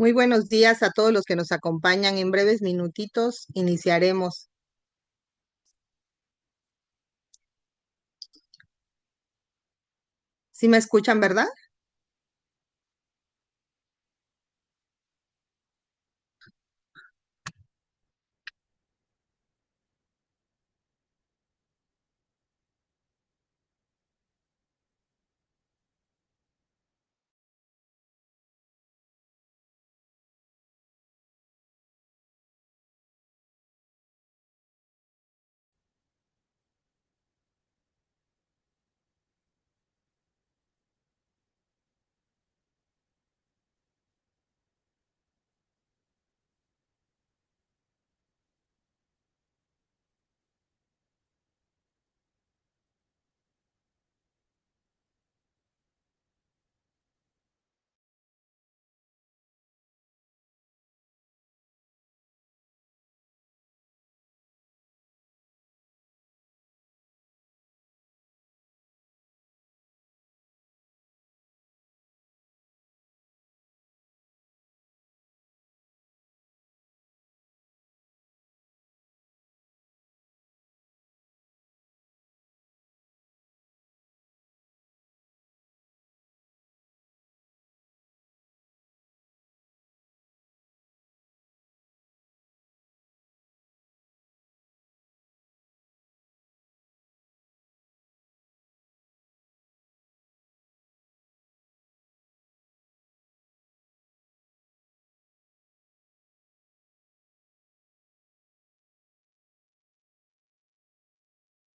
Muy buenos días a todos los que nos acompañan. En breves minutitos iniciaremos. ¿Sí me escuchan, verdad?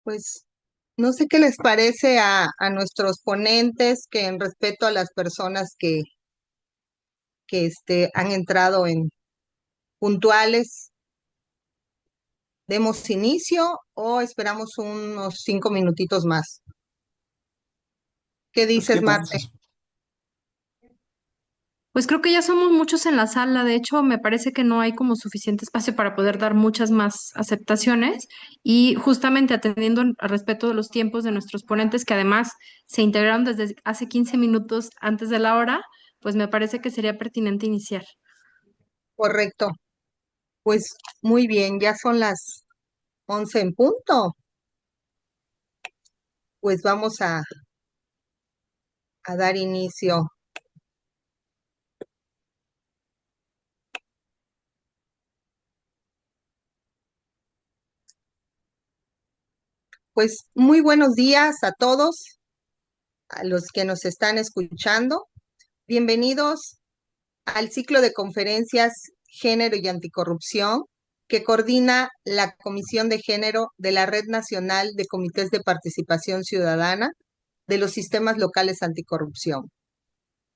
Pues no sé qué les parece a nuestros ponentes que en respeto a las personas que han entrado en puntuales, demos inicio o esperamos unos 5 minutitos más. ¿Qué Pues, dices, ¿qué Marce? piensas? Pues creo que ya somos muchos en la sala. De hecho, me parece que no hay como suficiente espacio para poder dar muchas más aceptaciones. Y justamente atendiendo al respeto de los tiempos de nuestros ponentes, que además se integraron desde hace 15 minutos antes de la hora, pues me parece que sería pertinente iniciar. Correcto. Pues muy bien, ya son las 11 en punto. Pues vamos a dar inicio. Pues muy buenos días a todos, a los que nos están escuchando. Bienvenidos al ciclo de conferencias Género y Anticorrupción que coordina la Comisión de Género de la Red Nacional de Comités de Participación Ciudadana de los Sistemas Locales Anticorrupción.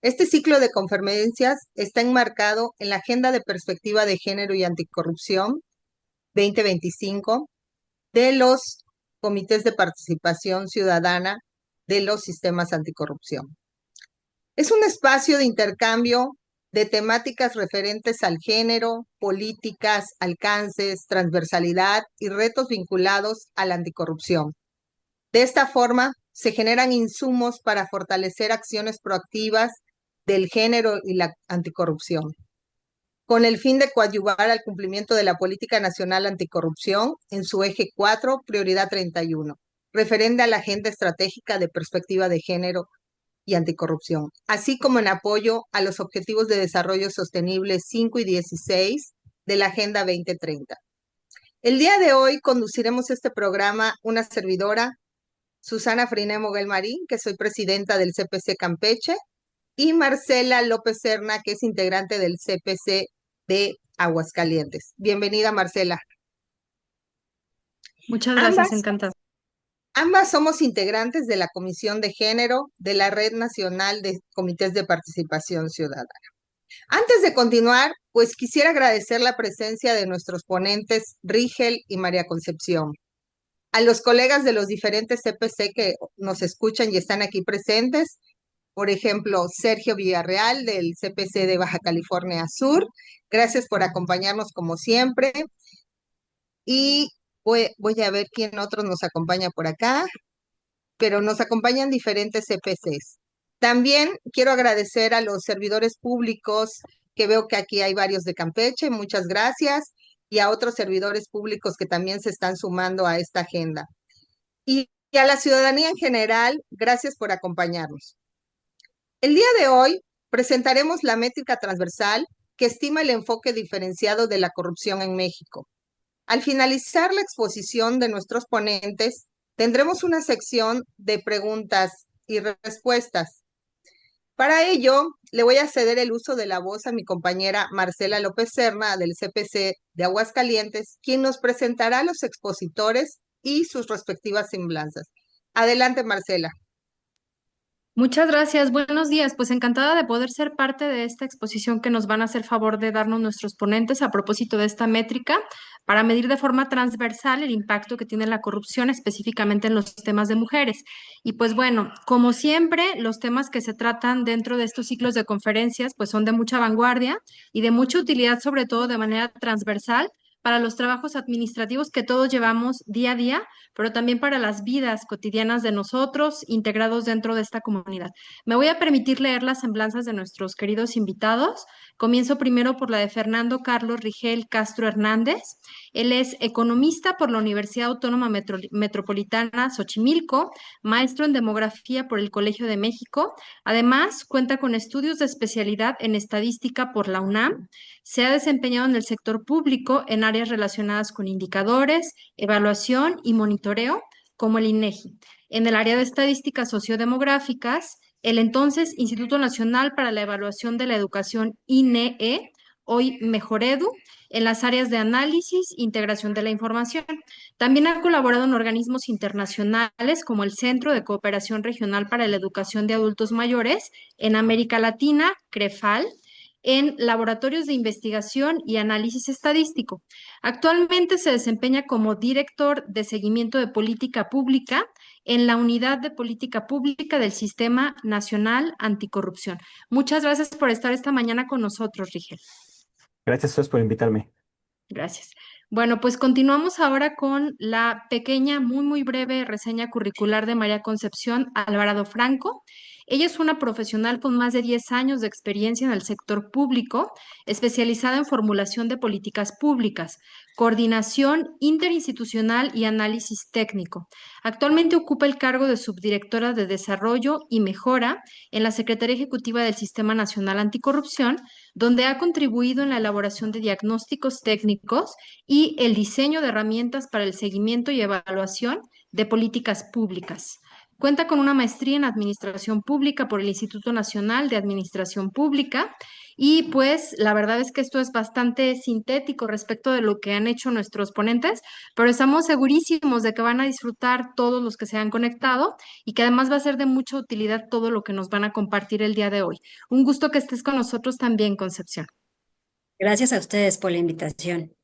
Este ciclo de conferencias está enmarcado en la Agenda de Perspectiva de Género y Anticorrupción 2025 de los comités de participación ciudadana de los sistemas anticorrupción. Es un espacio de intercambio de temáticas referentes al género, políticas, alcances, transversalidad y retos vinculados a la anticorrupción. De esta forma, se generan insumos para fortalecer acciones proactivas del género y la anticorrupción, con el fin de coadyuvar al cumplimiento de la Política Nacional Anticorrupción en su eje 4, prioridad 31, referente a la Agenda Estratégica de Perspectiva de Género y Anticorrupción, así como en apoyo a los Objetivos de Desarrollo Sostenible 5 y 16 de la Agenda 2030. El día de hoy conduciremos este programa una servidora, Susana Friné Moguel Marín, que soy presidenta del CPC Campeche, y Marcela López Serna, que es integrante del CPC de Aguascalientes. Bienvenida, Marcela. Muchas gracias, Ambas, encantada. ambas somos integrantes de la Comisión de Género de la Red Nacional de Comités de Participación Ciudadana. Antes de continuar, pues quisiera agradecer la presencia de nuestros ponentes Rigel y María Concepción, a los colegas de los diferentes CPC que nos escuchan y están aquí presentes, por ejemplo, Sergio Villarreal del CPC de Baja California Sur. Gracias por acompañarnos como siempre. Y voy a ver quién otros nos acompaña por acá, pero nos acompañan diferentes CPCs. También quiero agradecer a los servidores públicos que veo que aquí hay varios de Campeche, muchas gracias, y a otros servidores públicos que también se están sumando a esta agenda. Y a la ciudadanía en general, gracias por acompañarnos. El día de hoy presentaremos la métrica transversal que estima el enfoque diferenciado de la corrupción en México. Al finalizar la exposición de nuestros ponentes, tendremos una sección de preguntas y respuestas. Para ello, le voy a ceder el uso de la voz a mi compañera Marcela López Serna del CPC de Aguascalientes, quien nos presentará a los expositores y sus respectivas semblanzas. Adelante, Marcela. Muchas gracias, buenos días. Pues encantada de poder ser parte de esta exposición que nos van a hacer favor de darnos nuestros ponentes a propósito de esta métrica para medir de forma transversal el impacto que tiene la corrupción específicamente en los temas de mujeres. Y pues bueno, como siempre, los temas que se tratan dentro de estos ciclos de conferencias pues son de mucha vanguardia y de mucha utilidad, sobre todo de manera transversal para los trabajos administrativos que todos llevamos día a día, pero también para las vidas cotidianas de nosotros integrados dentro de esta comunidad. Me voy a permitir leer las semblanzas de nuestros queridos invitados. Comienzo primero por la de Fernando Carlos Rigel Castro Hernández. Él es economista por la Universidad Autónoma Metropolitana Xochimilco, maestro en demografía por el Colegio de México. Además, cuenta con estudios de especialidad en estadística por la UNAM. Se ha desempeñado en el sector público en áreas relacionadas con indicadores, evaluación y monitoreo, como el INEGI. En el área de estadísticas sociodemográficas, el entonces Instituto Nacional para la Evaluación de la Educación, INEE, hoy Mejoredu, en las áreas de análisis e integración de la información. También ha colaborado en organismos internacionales como el Centro de Cooperación Regional para la Educación de Adultos Mayores en América Latina, CREFAL, en laboratorios de investigación y análisis estadístico. Actualmente se desempeña como director de seguimiento de política pública en la Unidad de Política Pública del Sistema Nacional Anticorrupción. Muchas gracias por estar esta mañana con nosotros, Rigel. Gracias a ustedes por invitarme. Gracias. Bueno, pues continuamos ahora con la pequeña, muy breve reseña curricular de María Concepción Alvarado Franco. Ella es una profesional con más de 10 años de experiencia en el sector público, especializada en formulación de políticas públicas, coordinación interinstitucional y análisis técnico. Actualmente ocupa el cargo de subdirectora de Desarrollo y Mejora en la Secretaría Ejecutiva del Sistema Nacional Anticorrupción, donde ha contribuido en la elaboración de diagnósticos técnicos y el diseño de herramientas para el seguimiento y evaluación de políticas públicas. Cuenta con una maestría en Administración Pública por el Instituto Nacional de Administración Pública y pues la verdad es que esto es bastante sintético respecto de lo que han hecho nuestros ponentes, pero estamos segurísimos de que van a disfrutar todos los que se han conectado y que además va a ser de mucha utilidad todo lo que nos van a compartir el día de hoy. Un gusto que estés con nosotros también, Concepción. Gracias a ustedes por la invitación.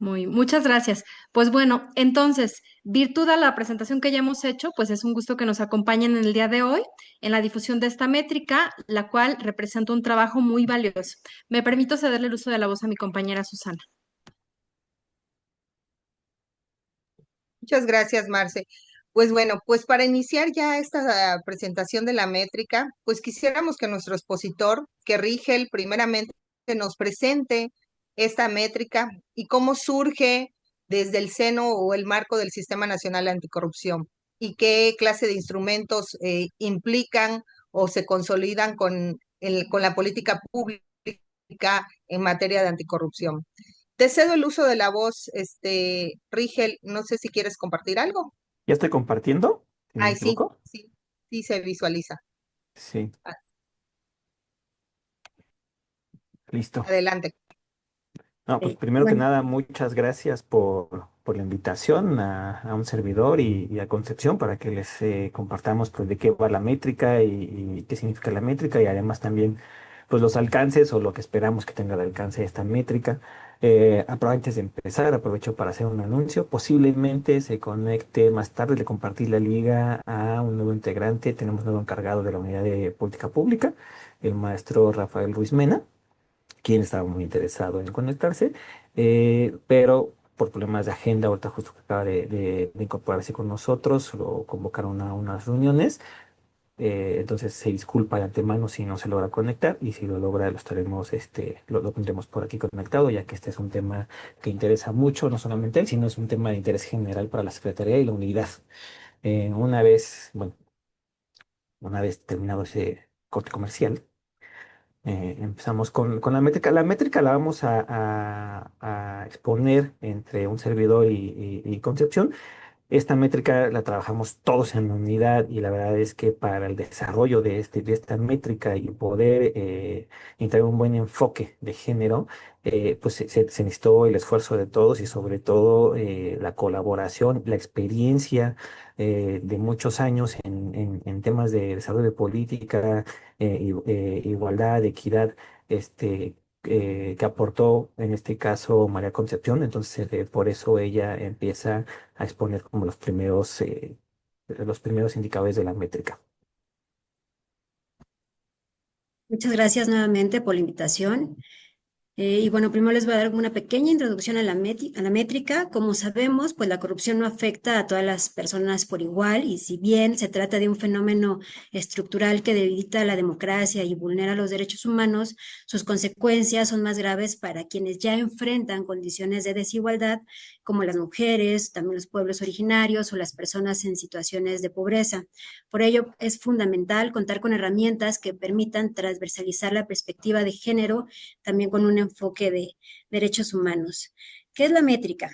Muchas gracias. Pues bueno, entonces, virtud a la presentación que ya hemos hecho, pues es un gusto que nos acompañen en el día de hoy en la difusión de esta métrica, la cual representa un trabajo muy valioso. Me permito cederle el uso de la voz a mi compañera Susana. Muchas gracias, Marce. Pues bueno, pues para iniciar ya esta presentación de la métrica, pues quisiéramos que nuestro expositor, que Rigel, primeramente nos presente esta métrica y cómo surge desde el seno o el marco del Sistema Nacional Anticorrupción y qué clase de instrumentos implican o se consolidan con la política pública en materia de anticorrupción. Te cedo el uso de la voz, Rigel, no sé si quieres compartir algo. ¿Ya estoy compartiendo? Si no me Ay, sí, equivoco. sí, sí se visualiza. Sí, Ah, listo. adelante. No, pues primero que Bueno, nada, muchas gracias por la invitación a un servidor y a Concepción para que les compartamos pues de qué va la métrica y qué significa la métrica y además también pues los alcances o lo que esperamos que tenga de alcance esta métrica. Antes de empezar, aprovecho para hacer un anuncio. Posiblemente se conecte más tarde, le compartí la liga a un nuevo integrante. Tenemos un nuevo encargado de la unidad de política pública, el maestro Rafael Ruiz Mena, quien estaba muy interesado en conectarse, pero por problemas de agenda, ahorita justo que acaba de incorporarse con nosotros, lo convocaron a unas reuniones. Entonces se disculpa de antemano si no se logra conectar, y si lo logra lo estaremos, lo tendremos por aquí conectado, ya que este es un tema que interesa mucho, no solamente a él, sino es un tema de interés general para la Secretaría y la unidad. Bueno, una vez terminado ese corte comercial, empezamos con la métrica. La métrica la vamos a exponer entre un servidor y Concepción. Esta métrica la trabajamos todos en la unidad, y la verdad es que para el desarrollo de esta métrica y poder entrar un buen enfoque de género, pues se necesitó el esfuerzo de todos, y sobre todo la colaboración, la experiencia de muchos años en temas de desarrollo de política, igualdad, equidad, que aportó en este caso María Concepción. Entonces, por eso ella empieza a exponer como los primeros indicadores de la métrica. Muchas gracias nuevamente por la invitación. Y bueno, primero les voy a dar una pequeña introducción a la métrica. Como sabemos, pues la corrupción no afecta a todas las personas por igual, y si bien se trata de un fenómeno estructural que debilita la democracia y vulnera los derechos humanos, sus consecuencias son más graves para quienes ya enfrentan condiciones de desigualdad, como las mujeres, también los pueblos originarios o las personas en situaciones de pobreza. Por ello, es fundamental contar con herramientas que permitan transversalizar la perspectiva de género, también con un enfoque de derechos humanos. ¿Qué es la métrica?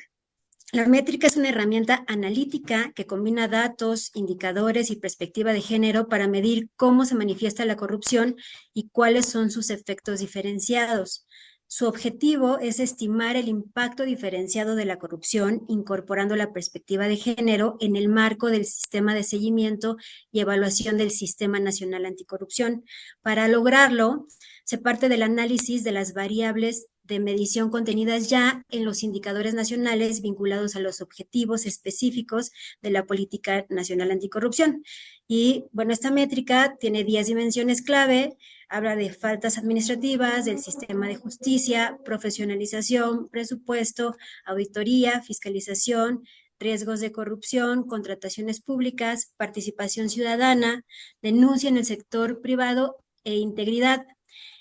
La métrica es una herramienta analítica que combina datos, indicadores y perspectiva de género para medir cómo se manifiesta la corrupción y cuáles son sus efectos diferenciados. Su objetivo es estimar el impacto diferenciado de la corrupción, incorporando la perspectiva de género en el marco del sistema de seguimiento y evaluación del Sistema Nacional Anticorrupción. Para lograrlo, se parte del análisis de las variables de medición contenidas ya en los indicadores nacionales vinculados a los objetivos específicos de la Política Nacional Anticorrupción. Y bueno, esta métrica tiene 10 dimensiones clave. Habla de faltas administrativas, del sistema de justicia, profesionalización, presupuesto, auditoría, fiscalización, riesgos de corrupción, contrataciones públicas, participación ciudadana, denuncia en el sector privado e integridad.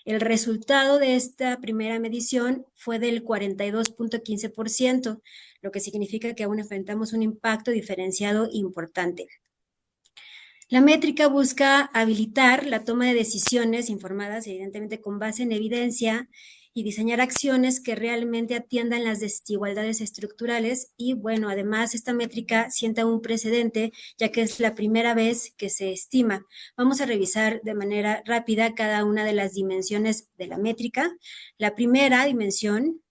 El resultado de esta primera medición fue del 42.15%, lo que significa que aún enfrentamos un impacto diferenciado importante. La métrica busca habilitar la toma de decisiones informadas, evidentemente con base en evidencia, y diseñar acciones que realmente atiendan las desigualdades estructurales. Y bueno, además esta métrica sienta un precedente, ya que es la primera vez que se estima. Vamos a revisar de manera rápida cada una de las dimensiones de la métrica. La primera dimensión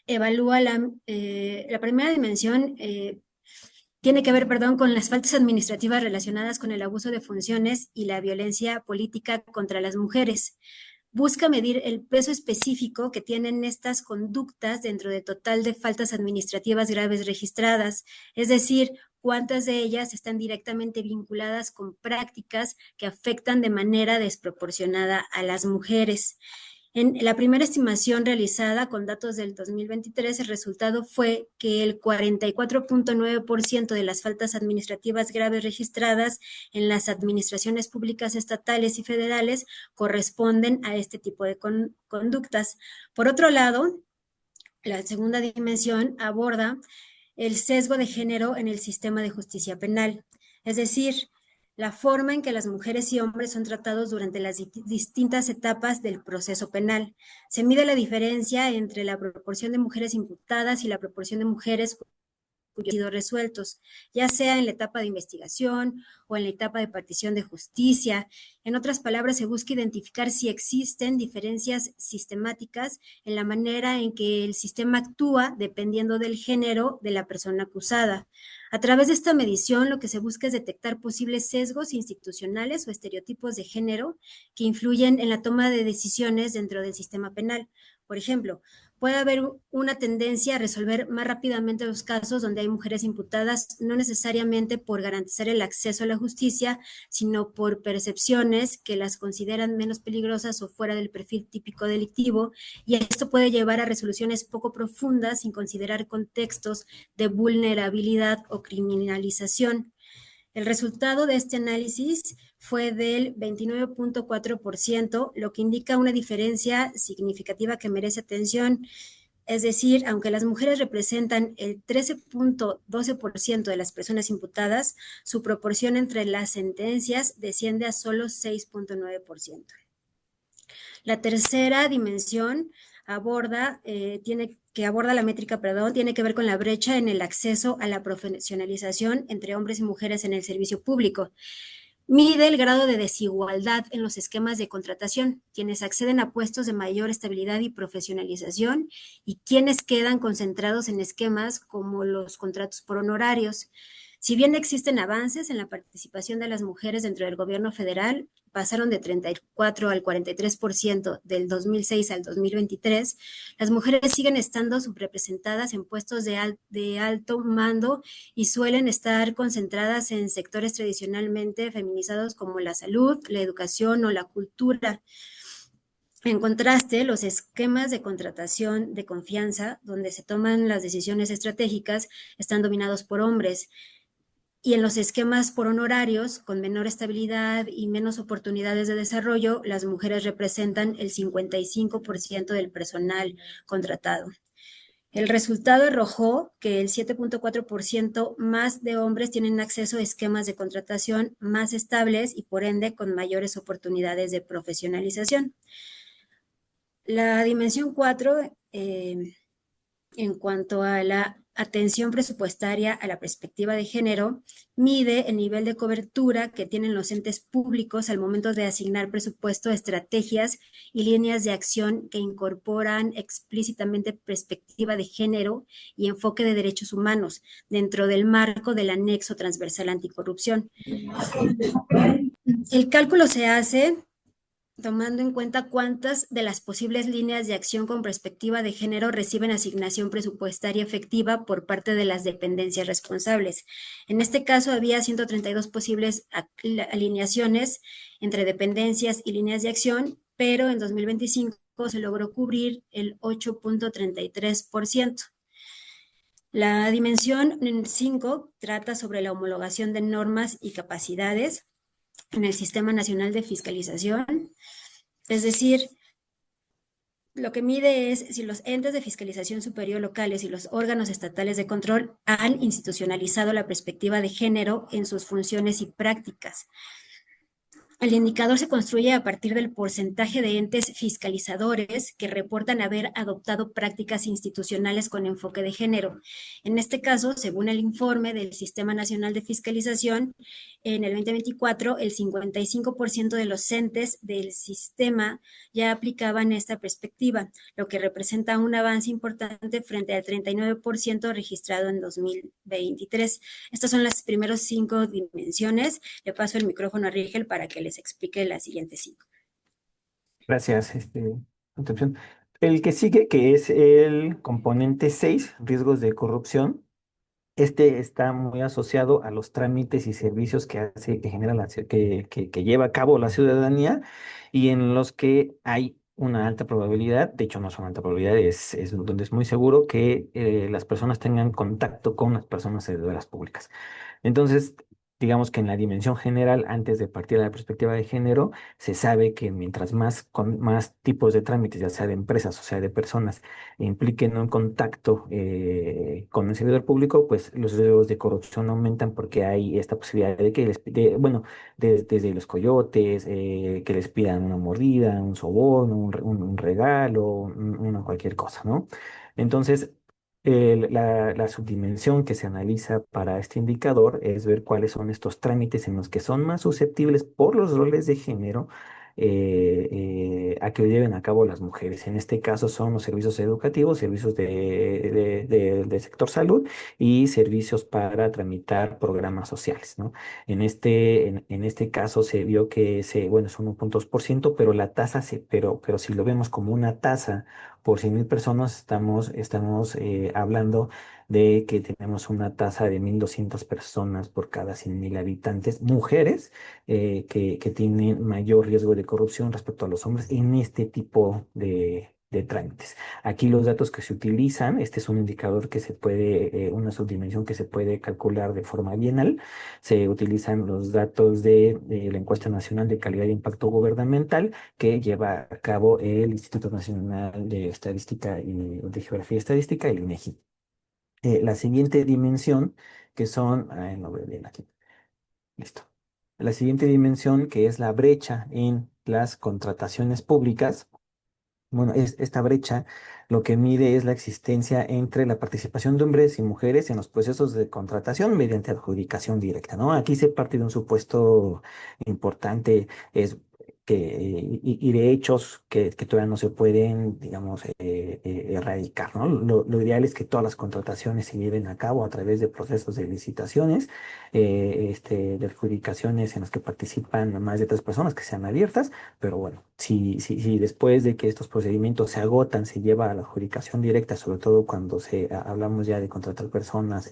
evalúa la primera dimensión tiene que ver, con las faltas administrativas relacionadas con el abuso de funciones y la violencia política contra las mujeres. Busca medir el peso específico que tienen estas conductas dentro del total de faltas administrativas graves registradas, es decir, cuántas de ellas están directamente vinculadas con prácticas que afectan de manera desproporcionada a las mujeres. En la primera estimación realizada con datos del 2023, el resultado fue que el 44.9% de las faltas administrativas graves registradas en las administraciones públicas estatales y federales corresponden a este tipo de conductas. Por otro lado, la segunda dimensión aborda el sesgo de género en el sistema de justicia penal, es decir, la forma en que las mujeres y hombres son tratados durante las distintas etapas del proceso penal. Se mide la diferencia entre la proporción de mujeres imputadas y la proporción de mujeres cuyos han sido resueltos, ya sea en la etapa de investigación o en la etapa de partición de justicia. En otras palabras, se busca identificar si existen diferencias sistemáticas en la manera en que el sistema actúa dependiendo del género de la persona acusada. A través de esta medición, lo que se busca es detectar posibles sesgos institucionales o estereotipos de género que influyen en la toma de decisiones dentro del sistema penal. Por ejemplo, puede haber una tendencia a resolver más rápidamente los casos donde hay mujeres imputadas, no necesariamente por garantizar el acceso a la justicia, sino por percepciones que las consideran menos peligrosas o fuera del perfil típico delictivo, y esto puede llevar a resoluciones poco profundas sin considerar contextos de vulnerabilidad o criminalización. El resultado de este análisis fue del 29.4%, lo que indica una diferencia significativa que merece atención. Es decir, aunque las mujeres representan el 13.12% de las personas imputadas, su proporción entre las sentencias desciende a solo 6.9%. La tercera dimensión aborda la métrica, tiene que ver con la brecha en el acceso a la profesionalización entre hombres y mujeres en el servicio público. Mide el grado de desigualdad en los esquemas de contratación, quienes acceden a puestos de mayor estabilidad y profesionalización y quienes quedan concentrados en esquemas como los contratos por honorarios. Si bien existen avances en la participación de las mujeres dentro del gobierno federal, pasaron de 34 al 43% del 2006 al 2023, las mujeres siguen estando subrepresentadas en puestos de alto mando y suelen estar concentradas en sectores tradicionalmente feminizados como la salud, la educación o la cultura. En contraste, los esquemas de contratación de confianza, donde se toman las decisiones estratégicas, están dominados por hombres. Y en los esquemas por honorarios, con menor estabilidad y menos oportunidades de desarrollo, las mujeres representan el 55% del personal contratado. El resultado arrojó que el 7.4% más de hombres tienen acceso a esquemas de contratación más estables y por ende con mayores oportunidades de profesionalización. La dimensión 4, en cuanto a la atención presupuestaria a la perspectiva de género, mide el nivel de cobertura que tienen los entes públicos al momento de asignar presupuesto a estrategias y líneas de acción que incorporan explícitamente perspectiva de género y enfoque de derechos humanos dentro del marco del anexo transversal anticorrupción. El cálculo se hace tomando en cuenta cuántas de las posibles líneas de acción con perspectiva de género reciben asignación presupuestaria efectiva por parte de las dependencias responsables. En este caso, había 132 posibles alineaciones entre dependencias y líneas de acción, pero en 2025 se logró cubrir el 8.33%. La dimensión 5 trata sobre la homologación de normas y capacidades en el Sistema Nacional de Fiscalización. Es decir, lo que mide es si los entes de fiscalización superior locales y los órganos estatales de control han institucionalizado la perspectiva de género en sus funciones y prácticas. El indicador se construye a partir del porcentaje de entes fiscalizadores que reportan haber adoptado prácticas institucionales con enfoque de género. En este caso, según el informe del Sistema Nacional de Fiscalización, en el 2024, el 55% de los entes del sistema ya aplicaban esta perspectiva, lo que representa un avance importante frente al 39% registrado en 2023. Estas son las primeras 5 dimensiones. Le paso el micrófono a Rigel para que les explique las siguientes 5. Gracias, Concepción. El que sigue, que es el componente 6, riesgos de corrupción. Este está muy asociado a los trámites y servicios que genera que lleva a cabo la ciudadanía y en los que hay una alta probabilidad, de hecho no es una alta probabilidad, es donde es muy seguro que las personas tengan contacto con las personas servidoras públicas. Entonces, digamos que en la dimensión general, antes de partir de la perspectiva de género, se sabe que mientras más tipos de trámites, ya sea de empresas o sea de personas, impliquen un contacto con el servidor público, pues los riesgos de corrupción aumentan porque hay esta posibilidad de que desde los coyotes, que les pidan una mordida, un soborno, un regalo, cualquier cosa, ¿no? Entonces, la subdimensión que se analiza para este indicador es ver cuáles son estos trámites en los que son más susceptibles por los roles de género a que lleven a cabo las mujeres. En este caso son los servicios educativos, servicios de sector salud y servicios para tramitar programas sociales, ¿no? En este caso se vio que es un 1.2%, pero la tasa, pero si lo vemos como una tasa por 100,000 personas, estamos hablando de que tenemos una tasa de 1,200 personas por cada 100,000 habitantes, mujeres, que tienen mayor riesgo de corrupción respecto a los hombres en este tipo de trámites. Aquí los datos que se utilizan, este es un indicador que se puede, una subdimensión que se puede calcular de forma bienal. Se utilizan los datos de la Encuesta Nacional de Calidad e Impacto Gubernamental que lleva a cabo el Instituto Nacional de Estadística y de Geografía y Estadística, el INEGI. La siguiente dimensión, que son, no veo bien aquí, listo. La siguiente dimensión, que es la brecha en las contrataciones públicas. Bueno, esta brecha lo que mide es la existencia entre la participación de hombres y mujeres en los procesos de contratación mediante adjudicación directa, ¿no? Aquí se parte de un supuesto importante, es que, y de hechos que todavía no se pueden, digamos, erradicar, ¿no? Lo ideal es que todas las contrataciones se lleven a cabo a través de procesos de licitaciones, de adjudicaciones en las que participan más de 3 personas que sean abiertas, pero bueno, si después de que estos procedimientos se agotan, se lleva a la adjudicación directa, sobre todo cuando hablamos ya de contratar personas,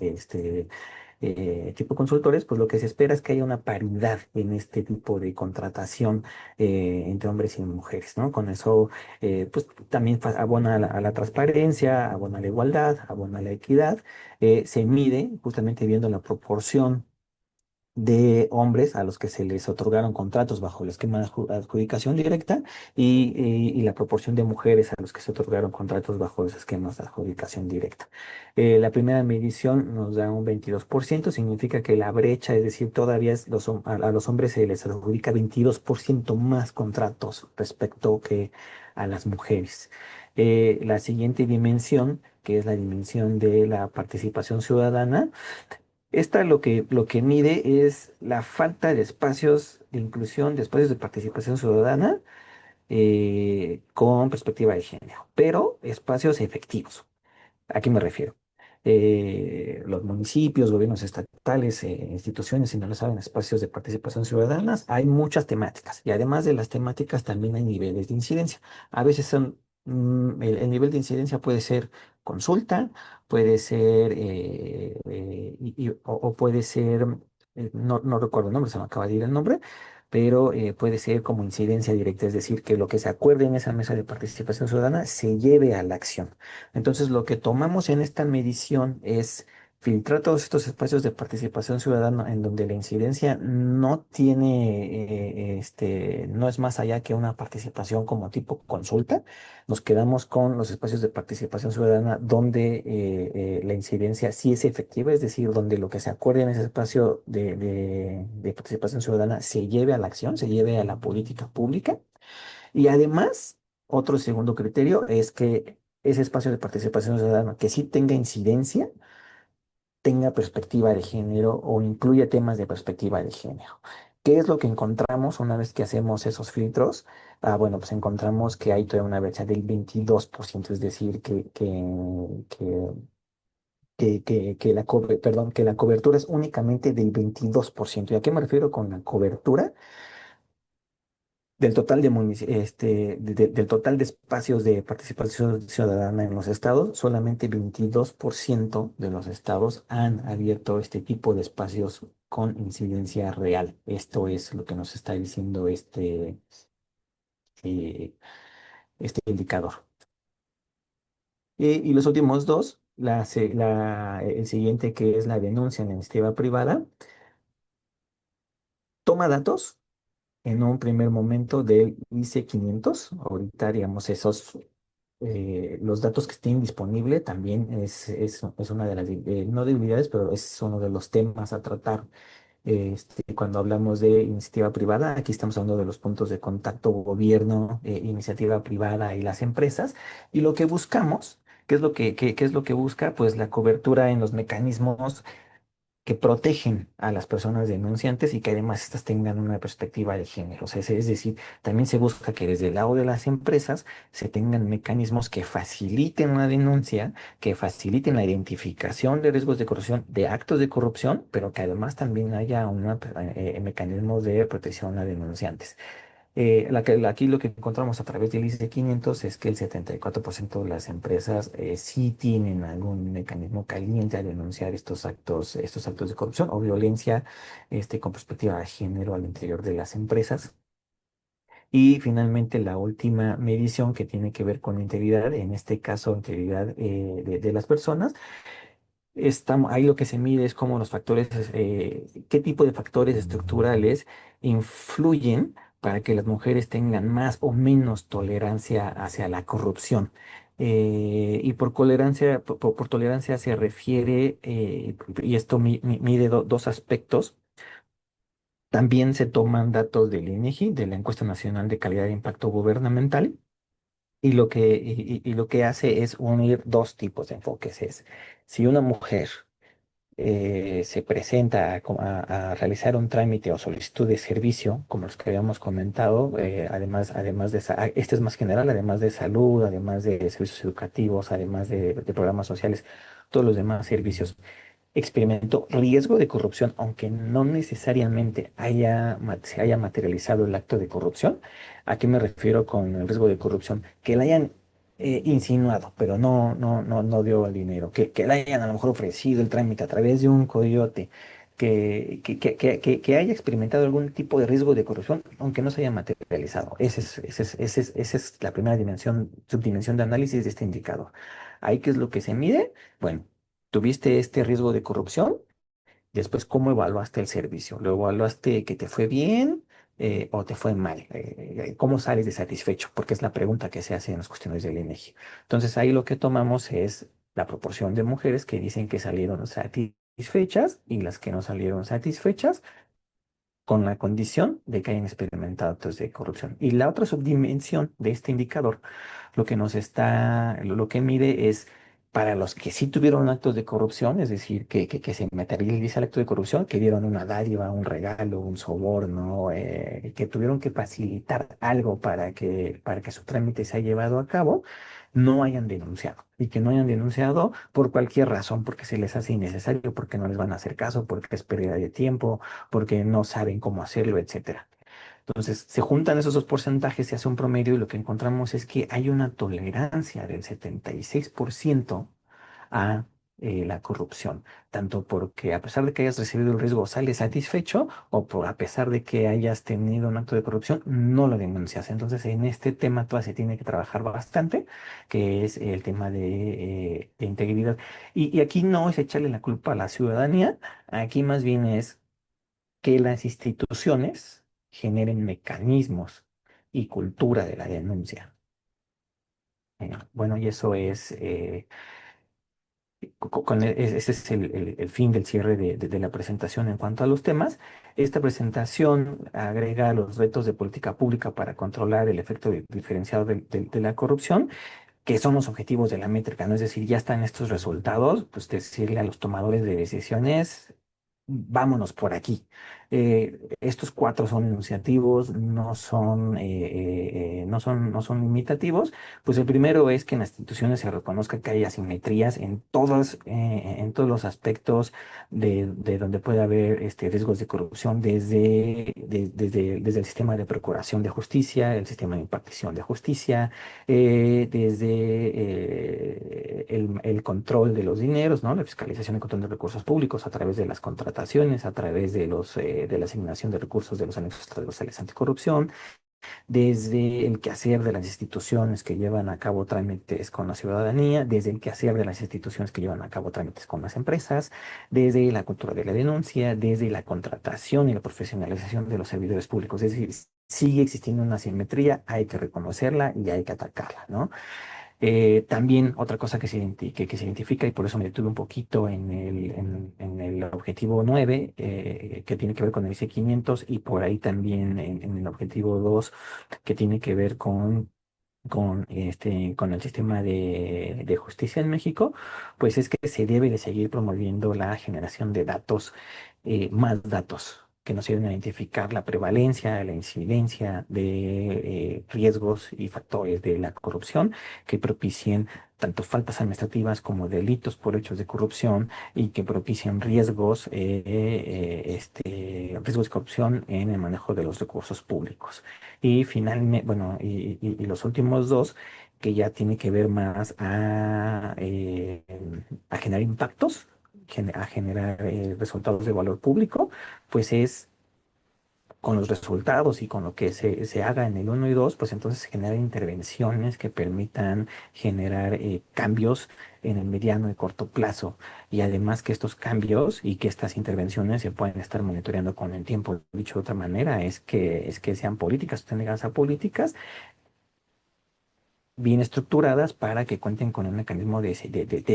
tipo consultores, pues lo que se espera es que haya una paridad en este tipo de contratación entre hombres y mujeres, ¿no? Con eso, pues también abona a la transparencia, abona a la igualdad, abona a la equidad. Se mide justamente viendo la proporción de hombres a los que se les otorgaron contratos bajo el esquema de adjudicación directa y la proporción de mujeres a los que se otorgaron contratos bajo los esquemas de adjudicación directa. La primera medición nos da un 22%, significa que la brecha, es decir, todavía a los hombres se les adjudica 22% más contratos respecto que a las mujeres. La siguiente dimensión, que es la dimensión de la participación ciudadana, esta lo que mide es la falta de espacios de inclusión, de espacios de participación ciudadana con perspectiva de género, pero espacios efectivos. ¿A qué me refiero? Los municipios, gobiernos estatales, instituciones, si no lo saben, espacios de participación ciudadanas, hay muchas temáticas y además de las temáticas también hay niveles de incidencia. A veces el nivel de incidencia puede ser consulta, puede ser, o puede ser, no recuerdo el nombre, se me acaba de ir el nombre, pero puede ser como incidencia directa, es decir, que lo que se acuerde en esa mesa de participación ciudadana se lleve a la acción. Entonces, lo que tomamos en esta medición es filtrar todos estos espacios de participación ciudadana en donde la incidencia no tiene, no es más allá que una participación como tipo consulta. Nos quedamos con los espacios de participación ciudadana donde la incidencia sí es efectiva, es decir, donde lo que se acuerde en ese espacio de participación ciudadana se lleve a la acción, se lleve a la política pública. Y además, otro segundo criterio es que ese espacio de participación ciudadana que sí tenga incidencia, tenga perspectiva de género o incluya temas de perspectiva de género. ¿Qué es lo que encontramos una vez que hacemos esos filtros? Bueno, pues encontramos que hay toda una brecha del 22%, es decir, que la cobertura es únicamente del 22%. ¿Y a qué me refiero con la cobertura? Del total del total de espacios de participación ciudadana en los estados, solamente 22% de los estados han abierto este tipo de espacios con incidencia real. Esto es lo que nos está diciendo eh, este indicador. Y los últimos dos, el siguiente que es la denuncia en la iniciativa privada, toma datos en un primer momento del ICE 500. Ahorita, digamos, los datos que estén disponibles también es una de las, no debilidades, pero es uno de los temas a tratar. Cuando hablamos de iniciativa privada, aquí estamos hablando de los puntos de contacto gobierno, iniciativa privada y las empresas. Y lo que buscamos, ¿qué es lo que busca? Pues la cobertura en los mecanismos que protegen a las personas denunciantes y que además estas tengan una perspectiva de género. O sea, es decir, también se busca que desde el lado de las empresas se tengan mecanismos que faciliten una denuncia, que faciliten la identificación de riesgos de corrupción, de actos de corrupción, pero que además también haya mecanismos de protección a denunciantes. Aquí lo que encontramos a través del ICE 500 es que el 74% de las empresas sí tienen algún mecanismo caliente a denunciar estos actos de corrupción o violencia con perspectiva de género al interior de las empresas. Y finalmente la última medición que tiene que ver con la integridad, en este caso integridad de las personas. Ahí lo que se mide es cómo los factores, qué tipo de factores estructurales influyen para que las mujeres tengan más o menos tolerancia hacia la corrupción. Y por tolerancia, por tolerancia se refiere, y esto mide dos aspectos. También se toman datos del INEGI, de la Encuesta Nacional de Calidad de Impacto Gubernamental, y lo que hace es unir dos tipos de enfoques. Es si una mujer se presenta a realizar un trámite o solicitud de servicio, como los que habíamos comentado, además este es más general, además de salud, además de servicios educativos, además de programas sociales, todos los demás servicios experimentó riesgo de corrupción, aunque no necesariamente se haya materializado el acto de corrupción. ¿A qué me refiero con el riesgo de corrupción? Que le hayan insinuado, pero no dio el dinero, que le hayan a lo mejor ofrecido el trámite a través de un coyote, que haya experimentado algún tipo de riesgo de corrupción, aunque no se haya materializado. Esa es la primera subdimensión de análisis de este indicador. ¿Ahí qué es lo que se mide? Bueno, tuviste este riesgo de corrupción, después cómo evaluaste el servicio. ¿Lo evaluaste que te fue bien o te fue mal? ¿Cómo sales de satisfecho? Porque es la pregunta que se hace en los cuestionarios del INEGI. Entonces ahí lo que tomamos es la proporción de mujeres que dicen que salieron satisfechas y las que no salieron satisfechas, con la condición de que hayan experimentado actos de corrupción. Y la otra subdimensión de este indicador, lo que mide es para los que sí tuvieron actos de corrupción, es decir, que se materializa el acto de corrupción, que dieron una dádiva, un regalo, un soborno, que tuvieron que facilitar algo para que su trámite se haya llevado a cabo, no hayan denunciado. Y que no hayan denunciado por cualquier razón, porque se les hace innecesario, porque no les van a hacer caso, porque es pérdida de tiempo, porque no saben cómo hacerlo, etcétera. Entonces, se juntan esos dos porcentajes, se hace un promedio y lo que encontramos es que hay una tolerancia del 76% a la corrupción, tanto porque a pesar de que hayas recibido el riesgo, sales satisfecho a pesar de que hayas tenido un acto de corrupción, no lo denuncias. Entonces, en este tema todavía se tiene que trabajar bastante, que es el tema de integridad. Y aquí no es echarle la culpa a la ciudadanía, aquí más bien es que las instituciones generen mecanismos y cultura de la denuncia. Bueno, y eso es, ese es el fin del cierre de la presentación en cuanto a los temas. Esta presentación agrega los retos de política pública para controlar el efecto diferenciado de la corrupción, que son los objetivos de la métrica, ¿no? Es decir, ya están estos resultados, pues decirle a los tomadores de decisiones, vámonos por aquí. Estos cuatro son enunciativos, no son limitativos. Pues el primero es que en las instituciones se reconozca que hay asimetrías en todos los aspectos de donde puede haber riesgos de corrupción, desde el sistema de procuración de justicia, el sistema de impartición de justicia, desde el control de los dineros, ¿no? La fiscalización y control de recursos públicos a través de las contrataciones, a través de la asignación de recursos de los anexos transversales anticorrupción, desde el quehacer de las instituciones que llevan a cabo trámites con la ciudadanía, desde el quehacer de las instituciones que llevan a cabo trámites con las empresas, desde la cultura de la denuncia, desde la contratación y la profesionalización de los servidores públicos. Es decir, sigue existiendo una asimetría, hay que reconocerla y hay que atacarla, ¿no? También otra cosa que se identifica, y por eso me detuve un poquito en el objetivo 9 que tiene que ver con el IC 500, y por ahí también en el objetivo 2 que tiene que ver con el sistema de justicia en México, pues es que se debe de seguir promoviendo la generación de datos, más datos que nos ayuden a identificar la prevalencia, la incidencia de riesgos y factores de la corrupción que propicien tanto faltas administrativas como delitos por hechos de corrupción, y que propicien riesgos de corrupción en el manejo de los recursos públicos. Y finalmente, bueno, y los últimos dos, que ya tiene que ver más a generar impactos, a generar resultados de valor público, pues es con los resultados y con lo que se haga en el uno y 2, pues entonces se generan intervenciones que permitan generar cambios en el mediano y corto plazo. Y además que estos cambios y que estas intervenciones se pueden estar monitoreando con el tiempo. Dicho de otra manera, es que sean políticas, sostenidas a políticas bien estructuradas para que cuenten con un mecanismo de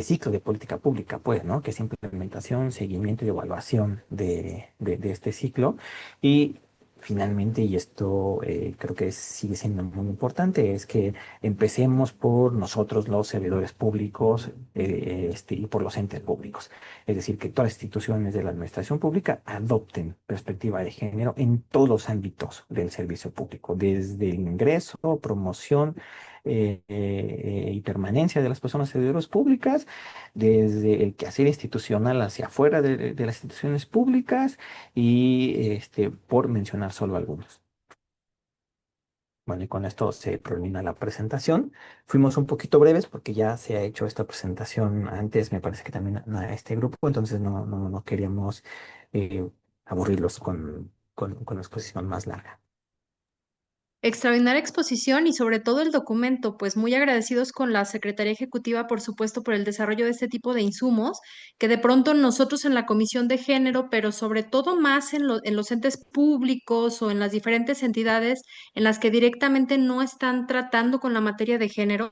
ciclo de política pública, pues, ¿no? Que es implementación, seguimiento y evaluación de este ciclo. Y finalmente, y esto creo que sigue siendo muy importante, es que empecemos por nosotros, los servidores públicos, y por los entes públicos. Es decir, que todas las instituciones de la administración pública adopten perspectiva de género en todos los ámbitos del servicio público, desde el ingreso, promoción, y permanencia de las personas servidoras públicas, desde el quehacer institucional hacia afuera de las instituciones públicas y por mencionar solo algunos. Bueno, y con esto se termina la presentación. Fuimos un poquito breves porque ya se ha hecho esta presentación antes, me parece que también a este grupo, entonces no queríamos eh, aburrirlos con la exposición más larga. Extraordinaria exposición y sobre todo el documento, pues muy agradecidos con la Secretaría Ejecutiva, por supuesto, por el desarrollo de este tipo de insumos, que de pronto nosotros en la Comisión de Género, pero sobre todo más en los entes públicos o en las diferentes entidades en las que directamente no están tratando con la materia de género,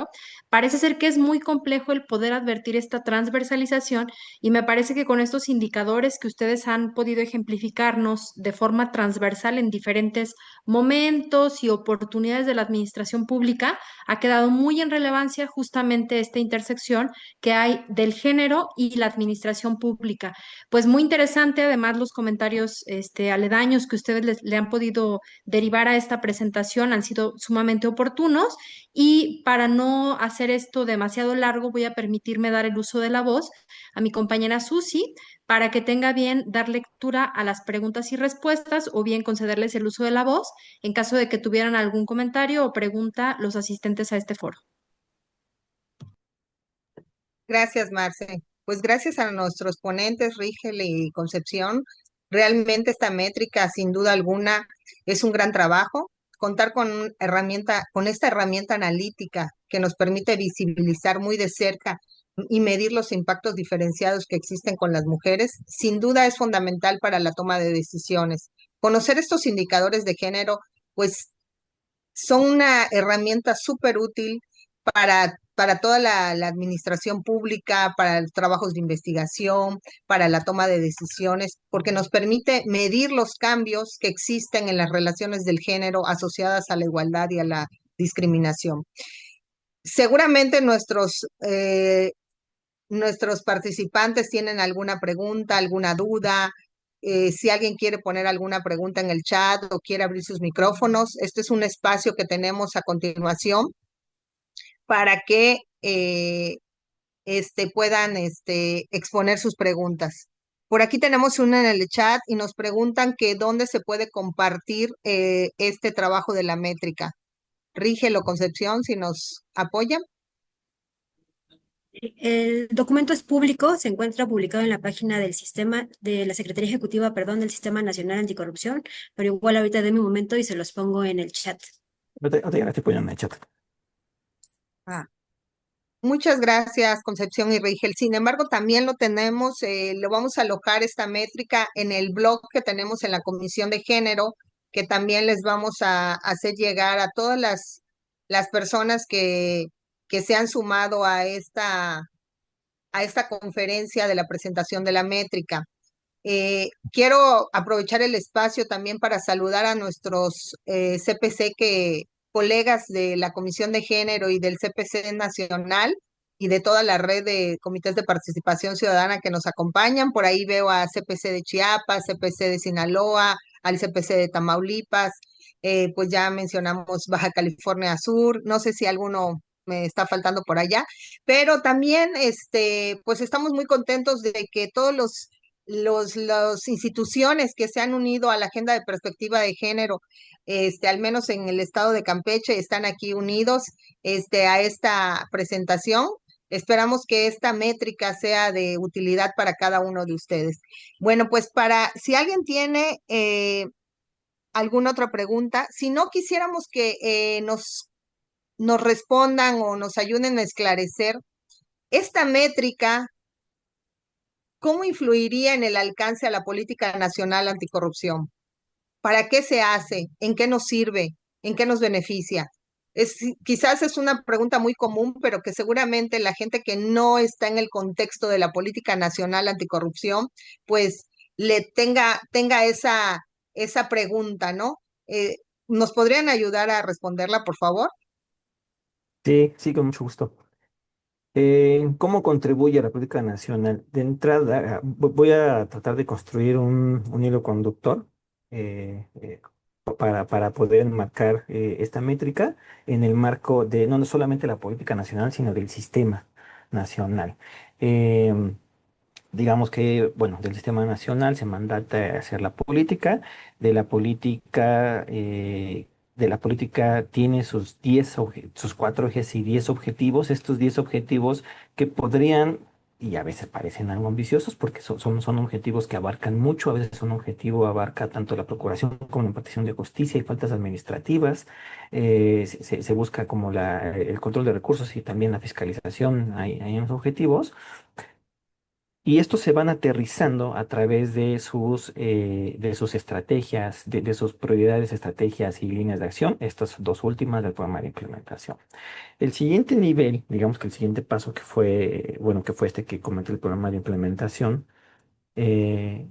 parece ser que es muy complejo el poder advertir esta transversalización y me parece que con estos indicadores que ustedes han podido ejemplificarnos de forma transversal en diferentes momentos y oportunidades de la administración pública, ha quedado muy en relevancia justamente esta intersección que hay del género y la administración pública. Pues muy interesante, además, los comentarios aledaños que ustedes le han podido derivar a esta presentación han sido sumamente oportunos y para no hacer esto demasiado largo, voy a permitirme dar el uso de la voz a mi compañera Susi para que tenga bien dar lectura a las preguntas y respuestas o bien concederles el uso de la voz en caso de que tuvieran algún comentario o pregunta los asistentes a este foro. Gracias, Marce. Pues gracias a nuestros ponentes, Rigel y Concepción. Realmente esta métrica, sin duda alguna, es un gran trabajo. Contar con esta herramienta analítica que nos permite visibilizar muy de cerca y medir los impactos diferenciados que existen con las mujeres, sin duda es fundamental para la toma de decisiones. Conocer estos indicadores de género, pues son una herramienta súper útil para toda la administración pública, para los trabajos de investigación, para la toma de decisiones, porque nos permite medir los cambios que existen en las relaciones del género asociadas a la igualdad y a la discriminación. Seguramente nuestros participantes tienen alguna pregunta, alguna duda. Si alguien quiere poner alguna pregunta en el chat o quiere abrir sus micrófonos, este es un espacio que tenemos a continuación para que puedan exponer sus preguntas. Por aquí tenemos una en el chat y nos preguntan que dónde se puede compartir este trabajo de la métrica. Rígelo, Concepción, si nos apoyan. El documento es público, se encuentra publicado en la página del sistema, de la Secretaría Ejecutiva, perdón, del Sistema Nacional Anticorrupción, pero igual ahorita de mi momento y se los pongo en el chat. Ahorita ya la estoy poniendo en el chat. Ah, muchas gracias, Concepción y Rigel. Sin embargo, también lo tenemos, lo vamos a alojar esta métrica en el blog que tenemos en la Comisión de Género, que también les vamos a hacer llegar a todas las personas que se han sumado a esta conferencia de la presentación de la métrica. Quiero aprovechar el espacio también para saludar a nuestros CPC colegas de la Comisión de Género y del CPC Nacional y de toda la red de comités de participación ciudadana que nos acompañan. Por ahí veo a CPC de Chiapas, CPC de Sinaloa, al CPC de Tamaulipas, pues ya mencionamos Baja California Sur, no sé si alguno me está faltando por allá, pero también pues estamos muy contentos de que todos las instituciones que se han unido a la agenda de perspectiva de género, al menos en el estado de Campeche, están aquí unidos, a esta presentación. Esperamos que esta métrica sea de utilidad para cada uno de ustedes. Bueno, pues si alguien tiene alguna otra pregunta. Si no quisiéramos que nos respondan o nos ayuden a esclarecer esta métrica, ¿cómo influiría en el alcance a la política nacional anticorrupción? ¿Para qué se hace? ¿En qué nos sirve? ¿En qué nos beneficia? Quizás es una pregunta muy común, pero que seguramente la gente que no está en el contexto de la política nacional anticorrupción, pues tenga esa pregunta, ¿no? ¿Nos podrían ayudar a responderla, por favor? Sí, sí, con mucho gusto. ¿Cómo contribuye a la política nacional? De entrada, voy a tratar de construir un hilo conductor eh, eh, para poder enmarcar esta métrica en el marco de no solamente la política nacional, sino del sistema nacional. Em, Digamos que, bueno, del sistema nacional se mandata hacer la política, de la política tiene sus 4 ejes y 10 objetivos, estos 10 objetivos que podrían, y a veces parecen algo ambiciosos porque son objetivos que abarcan mucho, a veces un objetivo abarca tanto la procuración como la impartición de justicia y faltas administrativas, se busca como el control de recursos y también la fiscalización, hay unos objetivos. Y estos se van aterrizando a través de sus estrategias, de sus prioridades, estrategias y líneas de acción, estas dos últimas del programa de implementación. El siguiente nivel, digamos que el siguiente paso que fue, bueno, que fue este que comenté el programa de implementación, eh,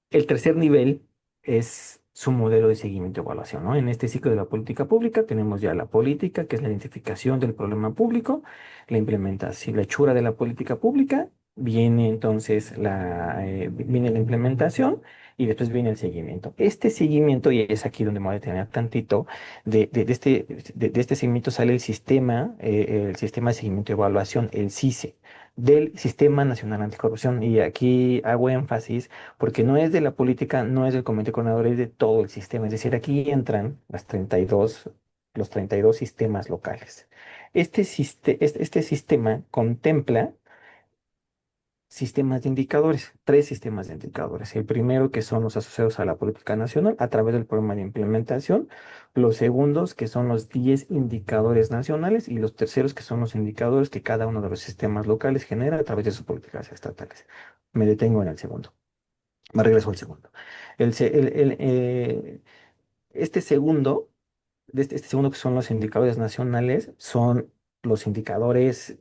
el tercer nivel es su modelo de seguimiento y evaluación, ¿no? En este ciclo de la política pública tenemos ya la política, que es la identificación del problema público, la implementación, la hechura de la política pública, viene entonces viene la implementación y después viene el seguimiento. Este seguimiento, y es aquí donde me voy a detener tantito, de este seguimiento sale el sistema de seguimiento y evaluación, el SISE, del Sistema Nacional Anticorrupción. Y aquí hago énfasis porque no es de la política, no es del comité coordinador, es de todo el sistema. Es decir, aquí entran los 32 sistemas locales. Este sistema contempla sistemas de indicadores, 3 sistemas de indicadores. El primero que son los asociados a la política nacional a través del programa de implementación, los segundos que son los 10 indicadores nacionales y los terceros que son los indicadores que cada uno de los sistemas locales genera a través de sus políticas estatales. Me detengo en el segundo. Me regreso al segundo. El, se- este segundo, este segundo que son los indicadores nacionales, son los indicadores,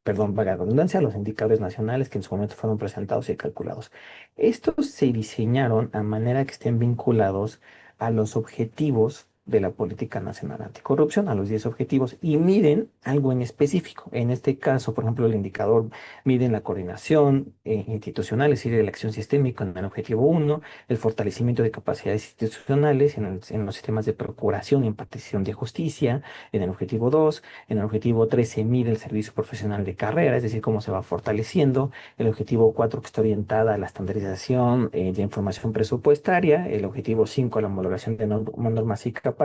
perdón, vaga redundancia, los indicadores nacionales que en su momento fueron presentados y calculados. Estos se diseñaron a manera que estén vinculados a los objetivos de la política nacional anticorrupción, a los 10 objetivos, y miden algo en específico. En este caso, por ejemplo, el indicador mide la coordinación institucional, es decir, la acción sistémica en el objetivo uno, el fortalecimiento de capacidades institucionales en los sistemas de procuración y impartición de justicia, en el objetivo 2. En el objetivo 3 se mide el servicio profesional de carrera, es decir, cómo se va fortaleciendo. El objetivo 4 que está orientada a la estandarización de información presupuestaria. El objetivo 5 a la homologación de normas y capacidades.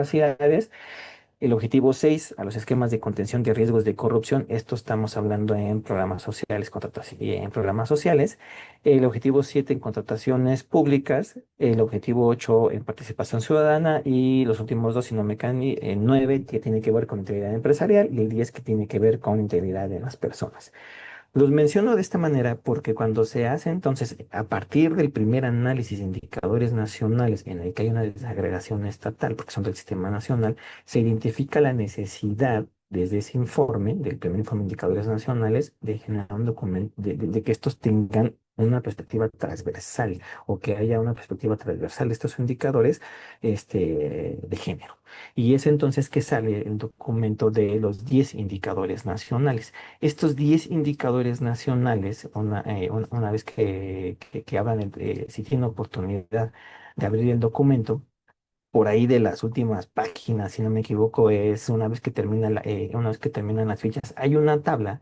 El objetivo 6 a los esquemas de contención de riesgos de corrupción. Esto estamos hablando en programas sociales, en programas sociales. El objetivo 7 en contrataciones públicas. El objetivo 8 en participación ciudadana. Y los últimos dos, si no me equivoco, el 9 que tiene que ver con integridad empresarial y el 10 que tiene que ver con integridad de las personas. Los menciono de esta manera porque cuando se hace entonces, a partir del primer análisis de indicadores nacionales en el que hay una desagregación estatal, porque son del sistema nacional, se identifica la necesidad desde ese informe, del primer informe de indicadores nacionales, de generar un documento, de que estos tengan una perspectiva transversal o que haya una perspectiva transversal de estos indicadores de género. Y es entonces que sale el documento de los 10 indicadores nacionales. Estos 10 indicadores nacionales, una vez que abran, si tienen oportunidad de abrir el documento, por ahí de las últimas páginas, si no me equivoco, es una vez que terminan las fichas, hay una tabla